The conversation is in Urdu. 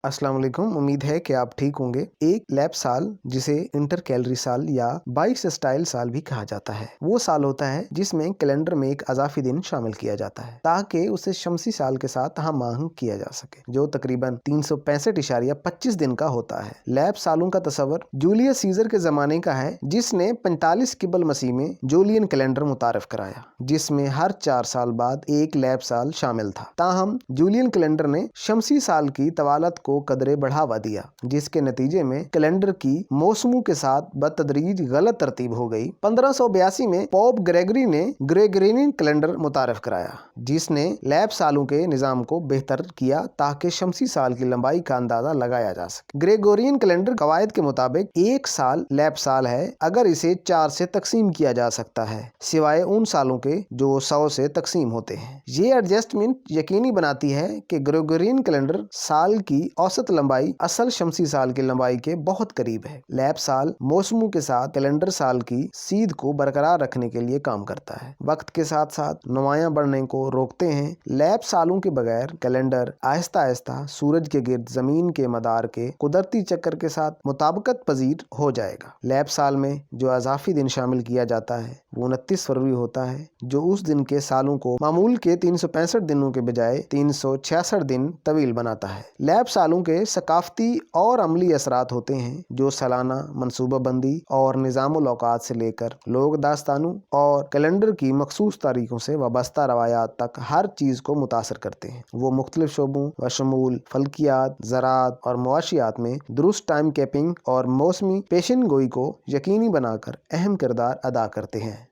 السلام علیکم، امید ہے کہ آپ ٹھیک ہوں گے۔ ایک لیپ سال جسے انٹر کیلری سال یا بائیس اسٹائل سال بھی کہا جاتا ہے، وہ سال ہوتا ہے جس میں کیلنڈر میں ایک اضافی دن شامل کیا جاتا ہے تاکہ اسے شمسی سال کے ساتھ ہم آہنگ کیا جا سکے، جو تقریباً 365.25 دن کا ہوتا ہے۔ لیپ سالوں کا تصور جولیس سیزر کے زمانے کا ہے، جس نے 45 قبل مسیح میں جولین کیلنڈر متعارف کرایا، جس میں ہر 4 سال بعد ایک لیپ سال شامل تھا۔ تاہم جولین کیلنڈر نے شمسی سال کی طوالت کو قدرے بڑھاوا دیا، جس کے نتیجے میں کیلنڈر کی موسموں کے ساتھ بتدریج غلط ترتیب ہو گئی۔ 1582 میں پوپ گریگری نے گریگورین کیلنڈر متعارف کرایا، جس نے لیپ سالوں کے نظام کو بہتر کیا تاکہ شمسی سال کی لمبائی کا اندازہ لگایا جا سکے۔ گریگورین کیلنڈر قواعد کے مطابق ایک سال لیپ سال ہے اگر اسے 4 سے تقسیم کیا جا سکتا ہے، سوائے ان سالوں کے جو 100 سے تقسیم ہوتے ہیں۔ یہ ایڈجسٹمنٹ یقینی بناتی ہے کہ گریگورین کیلنڈر سال کی اوسط لمبائی اصل شمسی سال کی لمبائی کے بہت قریب ہے۔ لیپ سال موسموں کے ساتھ کیلنڈر سال کی سیدھ کو برقرار رکھنے کے لیے کام کرتا ہے، وقت کے ساتھ ساتھ نمایاں بڑھنے کو روکتے ہیں۔ لیپ سالوں کے بغیر کیلنڈر آہستہ آہستہ سورج کے گرد زمین کے مدار کے قدرتی چکر کے ساتھ مطابقت پذیر ہو جائے گا۔ لیپ سال میں جو اضافی دن شامل کیا جاتا ہے وہ 29 فروری ہوتا ہے، جو اس دن کے سالوں کو معمول کے 365 دنوں کے بجائے 366 دن طویل بناتا ہے۔ لیپ سالوں کے ثقافتی اور عملی اثرات ہوتے ہیں، جو سالانہ منصوبہ بندی اور نظام الاوقات سے لے کر لوک داستانوں اور کیلنڈر کی مخصوص تاریخوں سے وابستہ روایات تک ہر چیز کو متاثر کرتے ہیں۔ وہ مختلف شعبوں بشمول فلکیات، زراعت اور معاشیات میں درست ٹائم کیپنگ اور موسمی پیشن گوئی کو یقینی بنا کر اہم کردار ادا کرتے ہیں۔